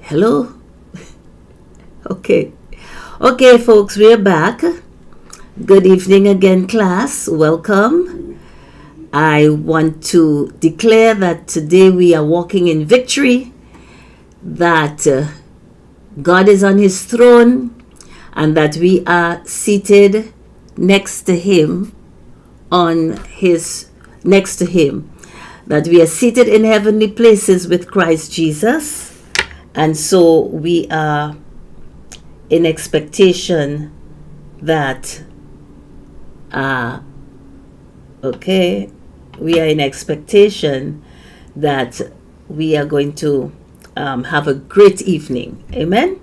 Hello? Okay. Okay, folks, we're back. Good evening again, class. Welcome. I want to declare that today we are walking in victory, that God is on his throne, and that we are seated next to him, that we are seated in heavenly places with Christ Jesus. And so we are in expectation that, we are in expectation that we are going to have a great evening. Amen?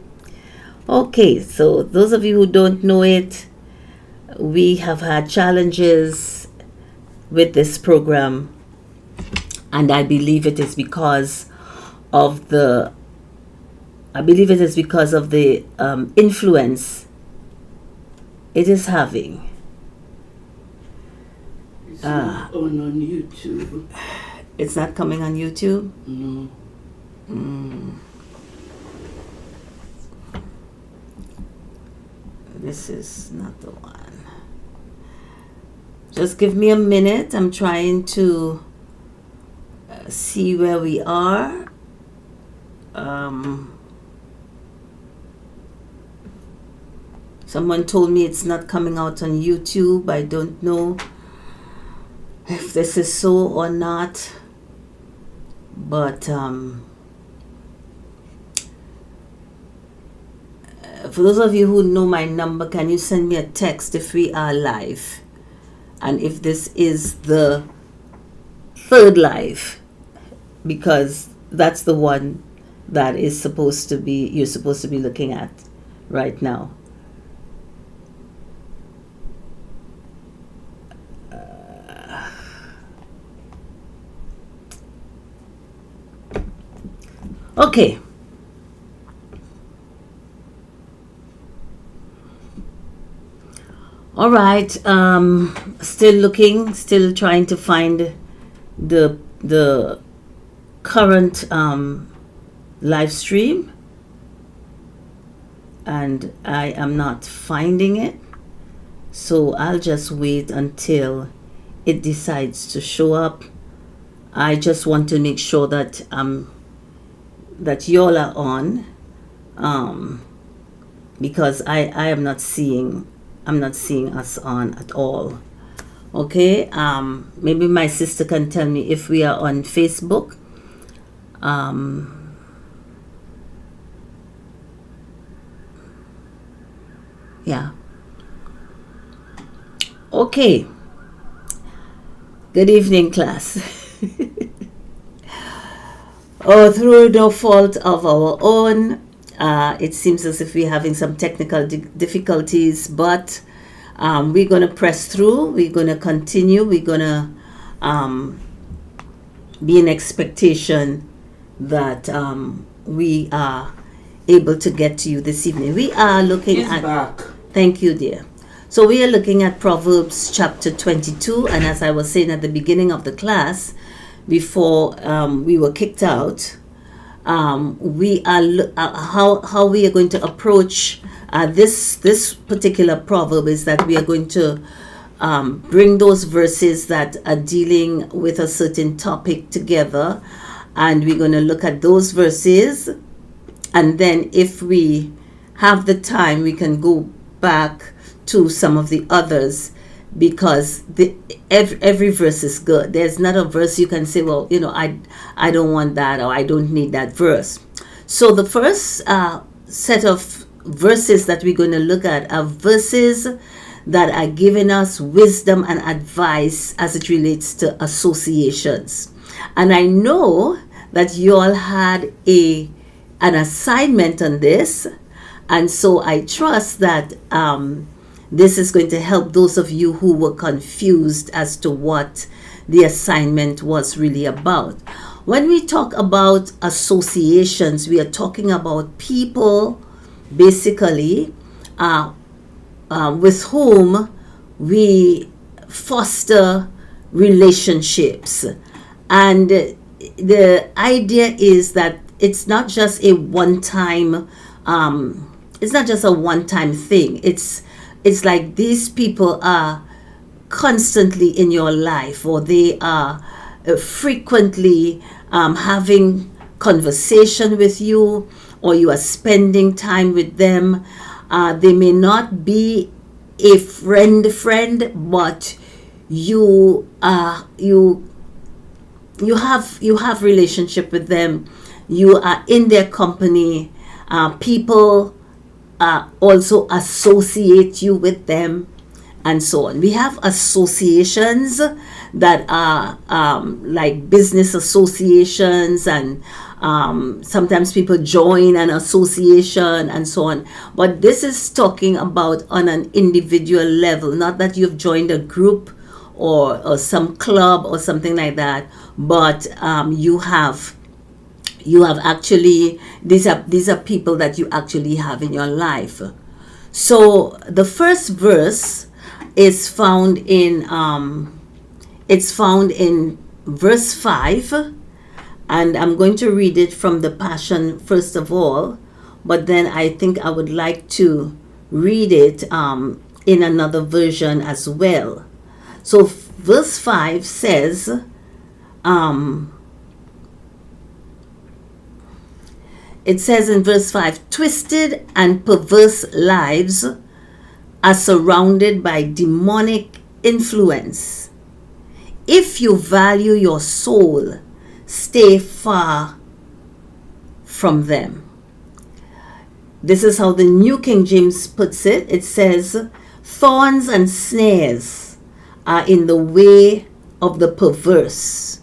Okay, so those of you who don't know it, we have had challenges with this program, and I believe it is because of the influence it is having. It's not on YouTube. It's not coming on YouTube? No. This is not the one. Just give me a minute. I'm trying to see where we are. Someone told me it's not coming out on YouTube. I don't know if this is so or not, but for those of you who know my number, can you send me a text if we are live, and if this is the third live, because that's the one that you're supposed to be looking at right now. Okay. All right. Still looking, still trying to find the current live stream, and I am not finding it. So I'll just wait until it decides to show up. I just want to make sure that that y'all are on, because I am not seeing us on at all. Okay, maybe my sister can tell me if we are on Facebook. Yeah. Okay. Good evening, class. Through no fault of our own, it seems as if we're having some technical difficulties, but we're going to press through. We're going to continue. We're going to be in expectation that we are able to get to you this evening. We are looking at... back. Thank you, dear. So we are looking at Proverbs chapter 22, and as I was saying at the beginning of the class, before we were kicked out, we are how we are going to approach this particular proverb is that we are going to bring those verses that are dealing with a certain topic together, and we're going to look at those verses, and then if we have the time we can go back to some of the others, because every verse is good. There's not a verse you can say, well, I don't want that, or I don't need that verse. So the first set of verses that we're going to look at are verses that are giving us wisdom and advice as it relates to associations. And I know that you all had an assignment on this, and so I trust that this is going to help those of you who were confused as to what the assignment was really about. When we talk about associations, we are talking about people, basically, with whom we foster relationships. And the idea is that it's not just a one-time it's not just a one-time thing. It's like these people are constantly in your life, or they are frequently having conversation with you, or you are spending time with them. They may not be a friend, but you have relationship with them. You are in their company. People also associate you with them, and so on. We have associations that are like business associations, and sometimes people join an association and so on. But this is talking about on an individual level, not that you've joined a group or some club or something like that, but you have actually, these are people that you actually have in your life. So the first verse is found in verse 5, and I'm going to read it from the Passion first of all, but then I think I would like to read it in another version as well. So verse 5 says, it says in verse 5, twisted and perverse lives are surrounded by demonic influence. If you value your soul, stay far from them. This is how the New King James puts it. It says, thorns and snares are in the way of the perverse,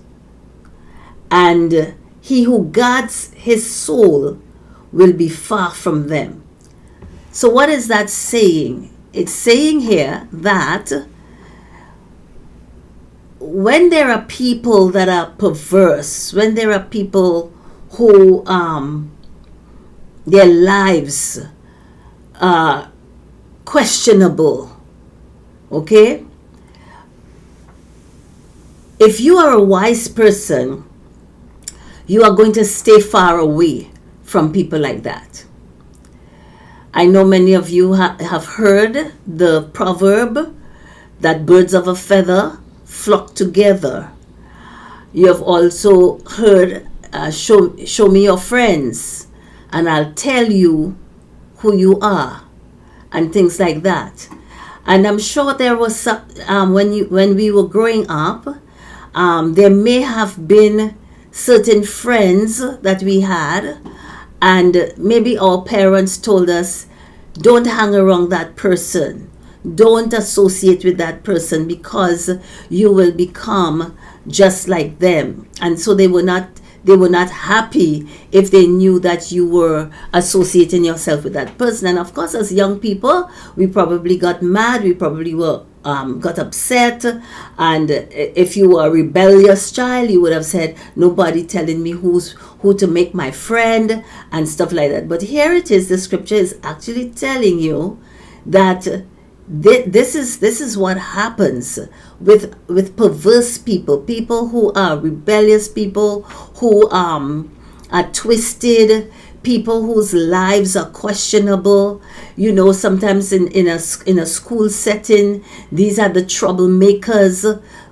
and he who guards his soul will be far from them. So what is that saying? It's saying here that when there are people that are perverse, when there are people who their lives are questionable, okay? If you are a wise person, you are going to stay far away from people like that. I know many of you have heard the proverb that birds of a feather flock together. You have also heard, show me your friends and I'll tell you who you are, and things like that. And I'm sure there was some, when we were growing up, there may have been certain friends that we had, and maybe our parents told us, don't hang around that person, don't associate with that person, because you will become just like them. And so they were not happy if they knew that you were associating yourself with that person. And of course, as young people, we probably got mad, we probably got upset, and if you were a rebellious child, you would have said, nobody telling me who to make my friend and stuff like that. But here it is, the scripture is actually telling you that this is what happens with perverse people who are rebellious, people who are twisted, people whose lives are questionable. You know, sometimes in a school setting, these are the troublemakers.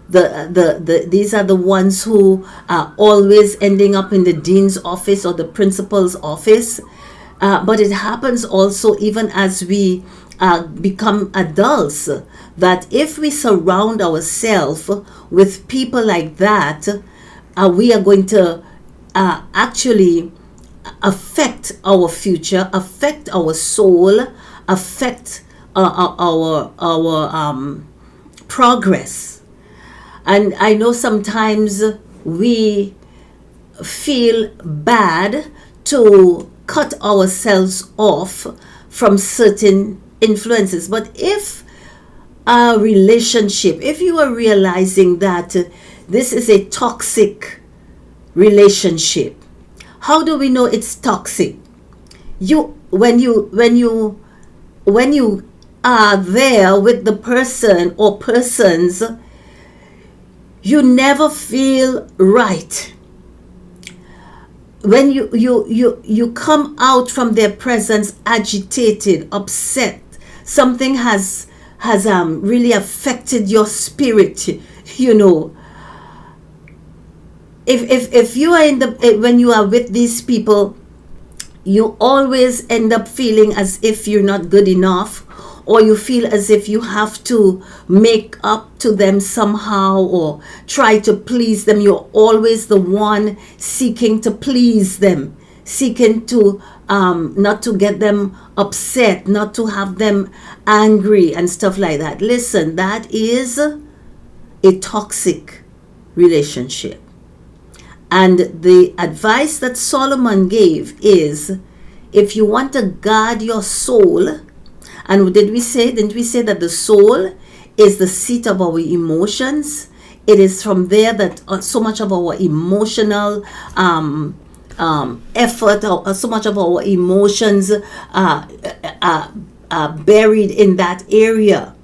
These are the ones who are always ending up in the dean's office or the principal's office. But it happens also even as we become adults, that if we surround ourselves with people like that, we are going to actually affect our future, affect our soul, affect our progress. And I know sometimes we feel bad to cut ourselves off from certain influences. But if a relationship, if you are realizing that this is a toxic relationship, how do we know it's toxic? When you are there with the person or persons, you never feel right. when you come out from their presence agitated, upset, something has really affected your spirit, you know. If you are when you are with these people, you always end up feeling as if you're not good enough, or you feel as if you have to make up to them somehow or try to please them. You're always the one seeking to please them, seeking to not to get them upset, not to have them angry and stuff like that. Listen, that is a toxic relationship. And the advice that Solomon gave is, if you want to guard your soul, and didn't we say that the soul is the seat of our emotions? It is from there that so much of our emotional effort, or so much of our emotions are buried in that area.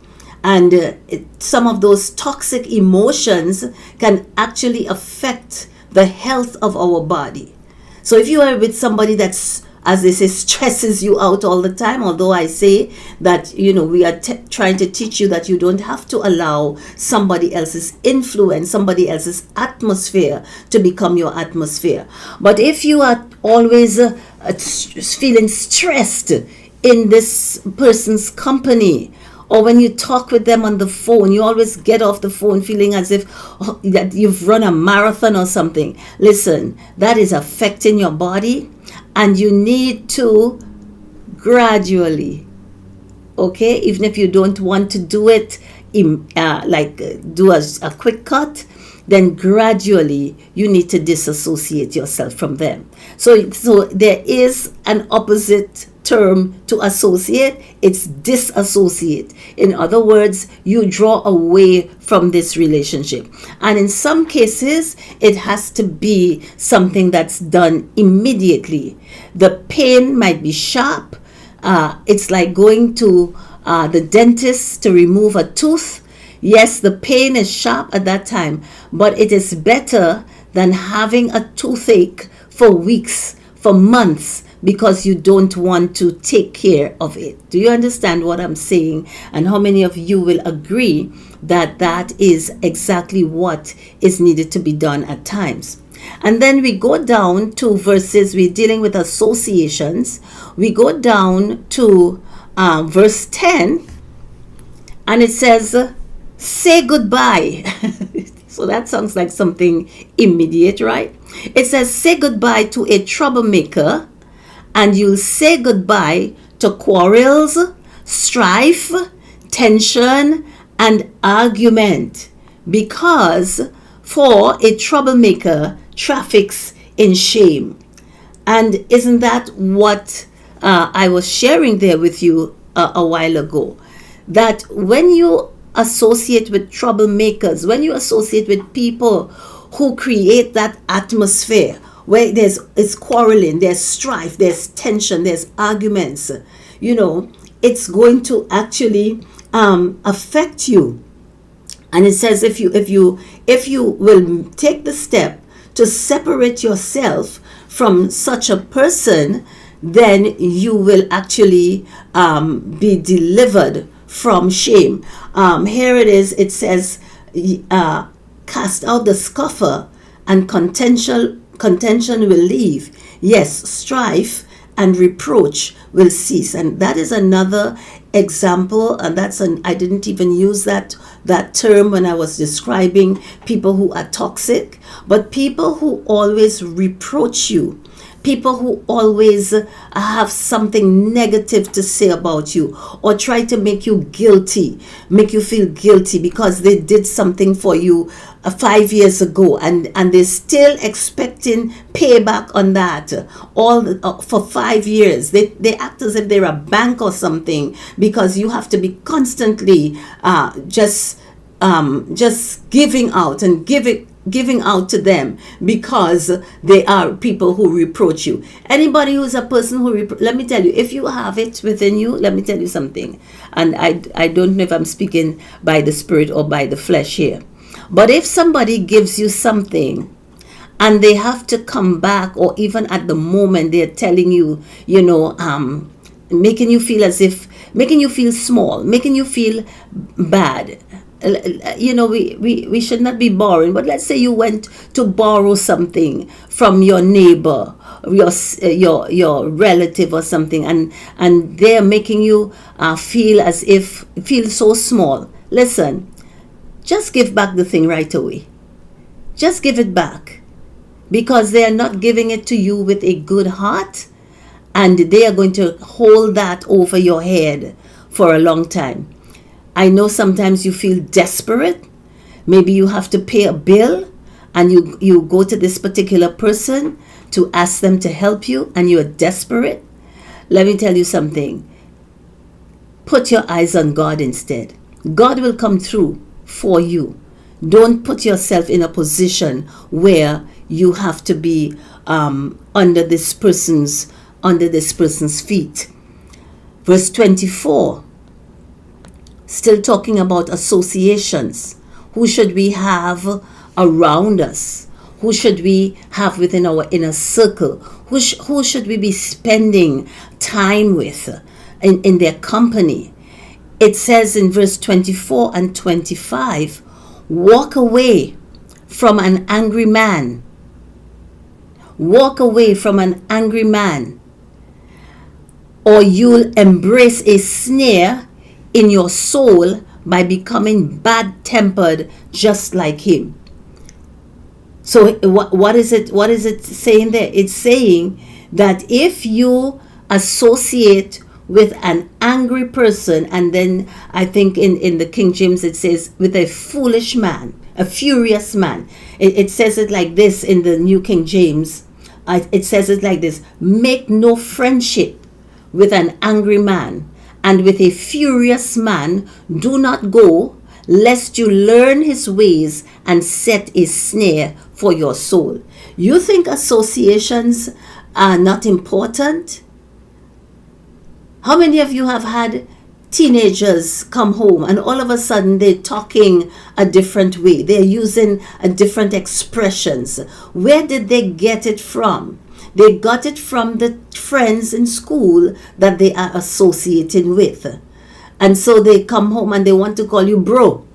And some of those toxic emotions can actually affect the health of our body. So if you are with somebody that's, as they say, stresses you out all the time, although I say that, you know, we are trying to teach you that you don't have to allow somebody else's influence, somebody else's atmosphere to become your atmosphere. But if you are always feeling stressed in this person's company, or when you talk with them on the phone, you always get off the phone feeling as if that you've run a marathon or something. Listen, that is affecting your body, and you need to gradually, okay, even if you don't want to do it do a quick cut, then gradually you need to disassociate yourself from them. So there is an opposite term to associate. It's disassociate. In other words, you draw away from this relationship. And in some cases, it has to be something that's done immediately. The pain might be sharp. It's like going to the dentist to remove a tooth. Yes, the pain is sharp at that time, but it is better than having a toothache for weeks, for months, because you don't want to take care of it. Do you understand what I'm saying? And how many of you will agree that that is exactly what is needed to be done at times? And then we go down to verses, we're dealing with associations. We go down to verse 10, and it says, say goodbye. So that sounds like something immediate, right? It says, say goodbye to a troublemaker, and you'll say goodbye to quarrels, strife, tension, and argument, because for a troublemaker traffics in shame. And isn't that what I was sharing there with you a while ago? That when you associate with troublemakers, when you associate with people who create that atmosphere where it's quarreling, there's strife, there's tension, there's arguments, you know, it's going to actually affect you. And it says if you will take the step to separate yourself from such a person, then you will actually be delivered from shame. Here it is. It says, cast out the scoffer, and contention will leave. Yes, strife and reproach will cease. And that is another example, and I didn't even use that term when I was describing people who are toxic, but people who always reproach you, people who always have something negative to say about you, or try to make you feel guilty because they did something for you 5 years ago, and they're still expecting payback on that for 5 years. They act as if they're a bank or something, because you have to be constantly just giving out and giving out to them, because they are people who reproach you. Anybody who's a person who let me tell you, if you have it within you, let me tell you something, and I don't know if I'm speaking by the spirit or by the flesh here, but if somebody gives you something and they have to come back, or even at the moment they're telling you, making you feel making you feel small, making you feel bad. We should not be borrowing, but let's say you went to borrow something from your neighbor, your relative or something, and they're making you feel so small. Listen, just give back the thing right away. Just give it back, because they are not giving it to you with a good heart, and they are going to hold that over your head for a long time. I know sometimes you feel desperate. Maybe you have to pay a bill, and you go to this particular person to ask them to help you, and you are desperate. Let me tell you something. Put your eyes on God instead. God will come through for you. Don't put yourself in a position where you have to be under this person's feet. Verse 24, still talking about associations. Who should we have around us? Who should we have within our inner circle? Who should we be spending time with in their company? It says in verse 24 and 25, walk away from an angry man. Walk away from an angry man, or you'll embrace a snare in your soul by becoming bad-tempered just like him. So what is it saying there? It's saying that if you associate with an angry person, and then I think in the King James it says with a foolish man, a furious man. It says it like this in the New King James. It says it like this: make no friendship with an angry man, and with a furious man do not go, lest you learn his ways and set a snare for your soul. You think associations are not important? How many of you have had teenagers come home and all of a sudden they're talking a different way? They're using a different expressions. Where did they get it from? They got it from the friends in school that they are associated with. And so they come home and they want to call you bro.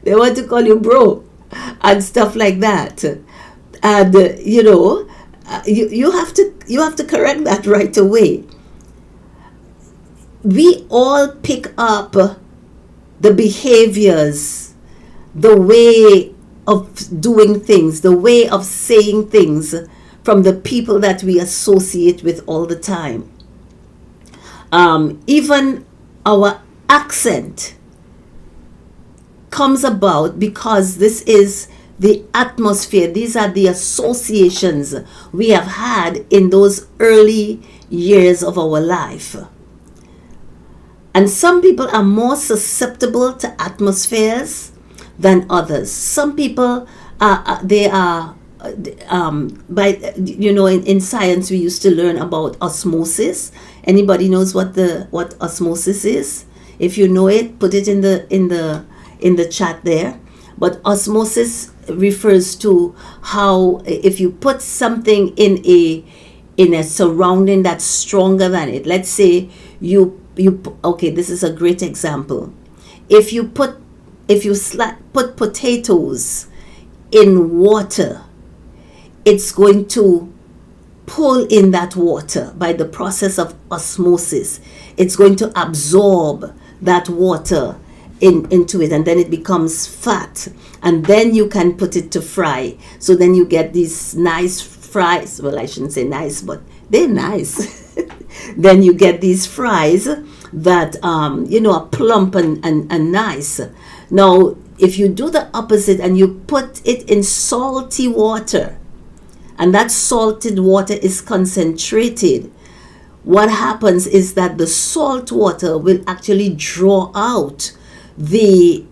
They want to call you bro and stuff like that. And you have to correct that right away. We all pick up the behaviors, the way of doing things, the way of saying things from the people that we associate with all the time. Even our accent comes about because this is the atmosphere. These are the associations we have had in those early years of our life. And some people are more susceptible to atmospheres than others. Some people in science we used to learn about osmosis. Anybody knows what osmosis is? If you know it, put it in the chat there. But osmosis refers to how if you put something in a surrounding that's stronger than it. Let's say okay, this is a great example. If you put potatoes in water, it's going to pull in that water by the process of osmosis. It's going to absorb that water into it, and then it becomes fat, and then you can put it to fry. So then you get these nice fries. Well, I shouldn't say nice, but they're nice. Then you get these fries that are plump and nice. Now if you do the opposite and you put it in salty water, and that salted water is concentrated, what happens is that the salt water will actually draw out the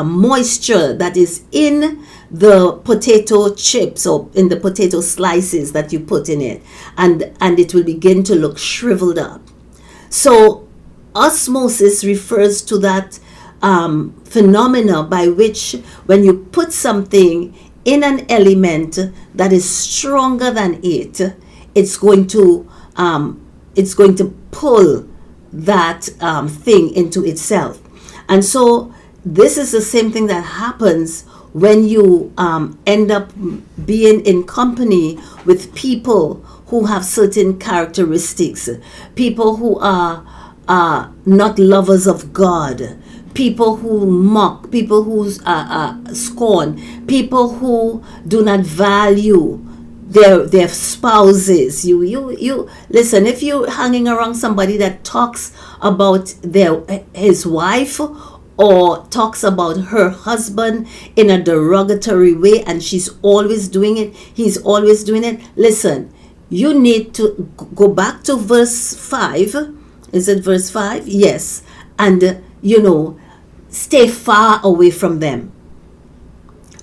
moisture that is in the potato chips or in the potato slices that you put in it, and it will begin to look shriveled up. So osmosis refers to that phenomena by which when you put something in an element that is stronger than it, it's going to pull that thing into itself. And so this is the same thing that happens when you end up being in company with people who have certain characteristics, people who are not lovers of God, people who mock, people who scorn, people who do not value their spouses. You listen, if you're hanging around somebody that talks about his wife or talks about her husband in a derogatory way, and she's always doing it, he's always doing it, listen, you need to go back to verse 5. Is it verse 5? Yes. And stay far away from them,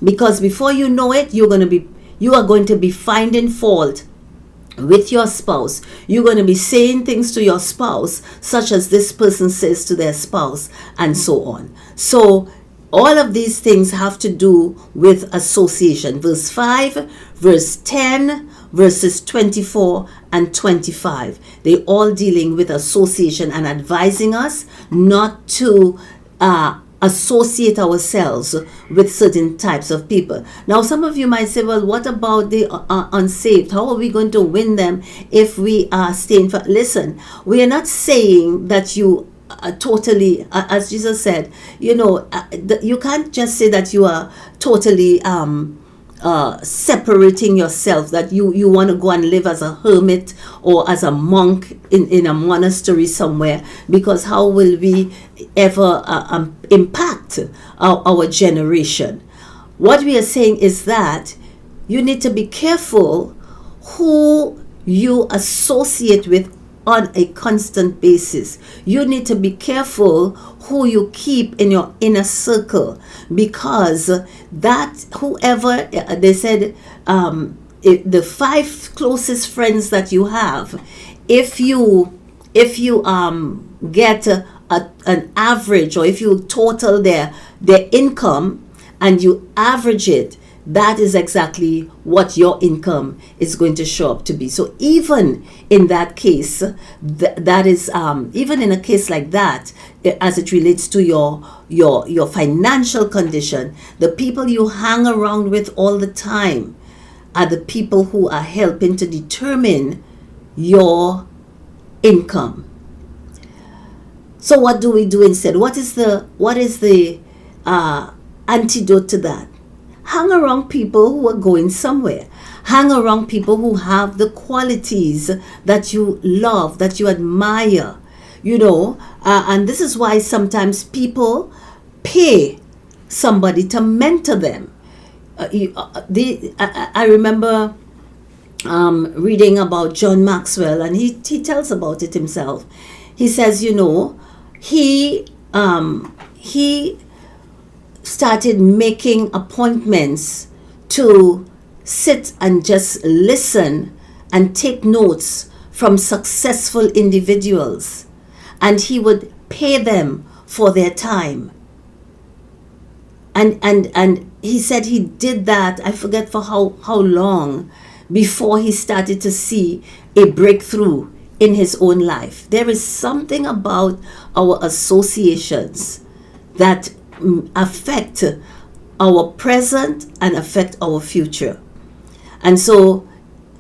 because before you know it, you are going to be finding fault with your spouse. You're going to be saying things to your spouse such as this person says to their spouse, and so on. So all of these things have to do with association. Verse 5, verse 10, verses 24 and 25. They all dealing with association and advising us not to associate ourselves with certain types of people. Now, some of you might say, well, what about the unsaved? How are we going to win them if we are staying for... Listen, we are not saying that you totally, as Jesus said, you can't just say that you are totally separating yourself, that you want to go and live as a hermit or as a monk in a monastery somewhere, because how will we ever impact our generation? What we are saying is that you need to be careful who you associate with on a constant basis. You need to be careful who you keep in your inner circle, because that whoever, they said, the 5 closest friends that you have, if you get an average, or if you total their income and you average it, that is exactly what your income is going to show up to be. So even in that case, that is even in a case like that, as it relates to your financial condition, the people you hang around with all the time are the people who are helping to determine your income. So what do we do instead? What is the antidote to that? Hang around people who are going somewhere. Hang around people who have the qualities that you love, that you admire, and this is why sometimes people pay somebody to mentor them. I remember reading about John Maxwell, and he tells about it himself. He says, he started making appointments to sit and just listen and take notes from successful individuals, and he would pay them for their time. And he said he did that, I forget for how long, before he started to see a breakthrough in his own life. There is something about our associations that affect our present and affect our future. And so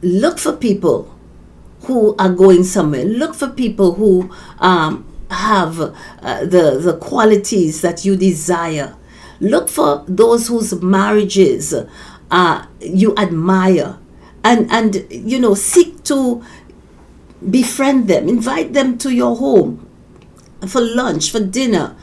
look for people who are going somewhere. Look for people who have the qualities that you desire. Look for those whose marriages you admire, and seek to befriend them. Invite them to your home for lunch, for dinner,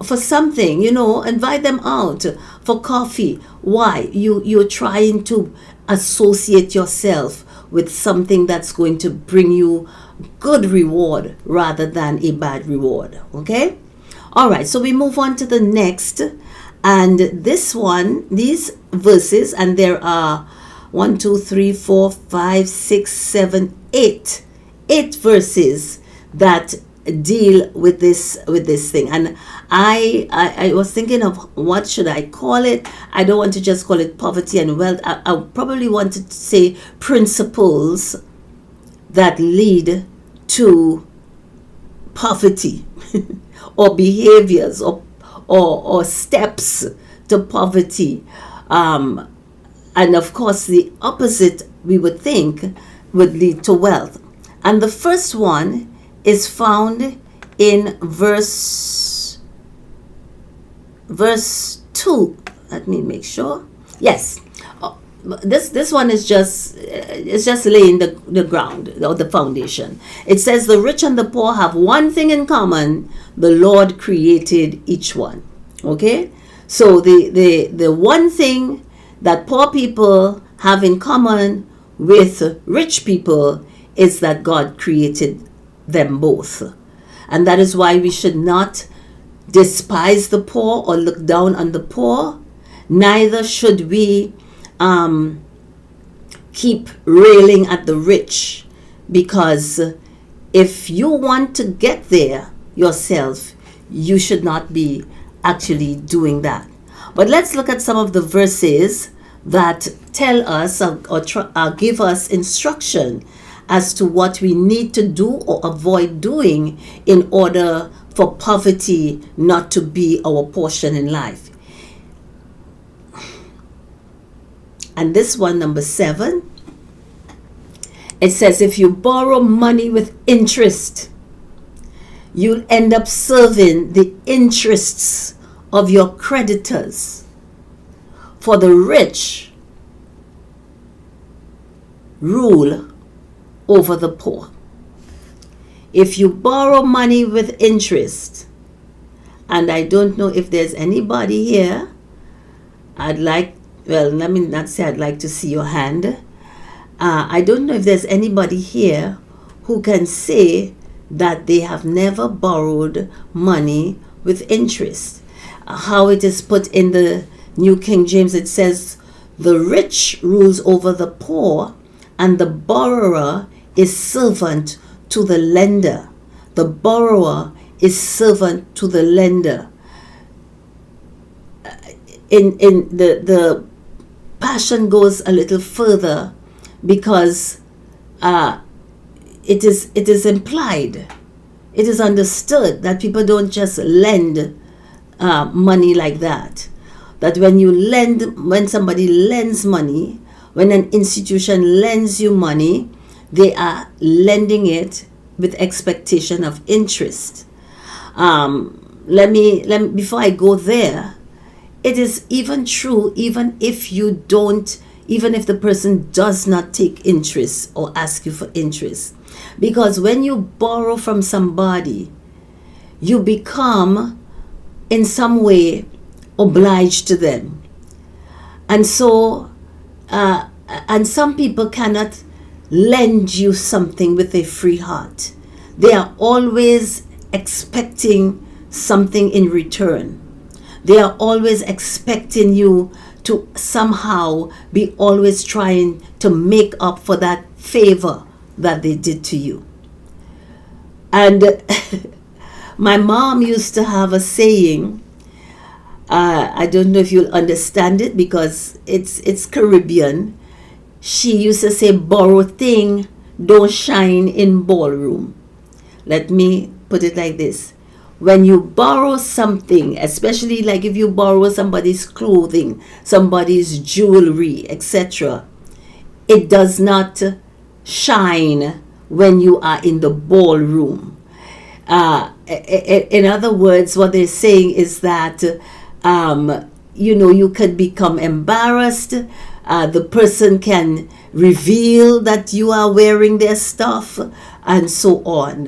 for something, invite them out for coffee. Why? You're trying to associate yourself with something that's going to bring you good reward rather than a bad reward. Okay? All right, so we move on to the next. And these verses, and there are 1, 2, 3, 4, 5, 6, 7, 8 verses that deal with this thing. And I was thinking of what should I call it. I don't want to just call it poverty and wealth. I probably want to say principles that lead to poverty or behaviors or steps to poverty. And of course, the opposite, we would think, would lead to wealth. And the first one is found in verse 2. Let me make sure. Yes. This one is just laying the ground or the foundation. It says the rich and the poor have one thing in common: the Lord created each one. Okay? So the one thing that poor people have in common with rich people is that God created them both. And that is why we should not despise the poor or look down on the poor. Neither should we keep railing at the rich, because if you want to get there yourself, you should not be actually doing that. But let's look at some of the verses that tell us or give us instruction as to what we need to do or avoid doing in order for poverty not to be our portion in life. And this one, number 7, it says if you borrow money with interest, you'll end up serving the interests of your creditors. For the rich rule over the poor. If you borrow money with interest, and I don't know if there's anybody here, let me not say I'd like to see your hand. I don't know if there's anybody here who can say that they have never borrowed money with interest. How it is put in the New King James, it says, the rich rules over the poor, and the borrower is servant to the lender. The borrower is servant to the lender. In the Passion goes a little further, because it is implied, it is understood that people don't just lend money like that. That when somebody lends money, when an institution lends you money, they are lending it with expectation of interest. Let me before I go there, it is even true even if the person does not take interest or ask you for interest. Because when you borrow from somebody, you become in some way obliged to them. And so, and some people cannot lend you something with a free heart. They are always expecting something in return. They are always expecting you to somehow be always trying to make up for that favor that they did to you. And my mom used to have a saying, I don't know if you'll understand it because it's Caribbean. She used to say, borrow thing don't shine in ballroom. Let me put it like this. When you borrow something, especially like if you borrow somebody's clothing, somebody's jewelry, etc., it does not shine when you are in the ballroom. In other words, what they're saying is that you could become embarrassed. The person can reveal that you are wearing their stuff, and so on.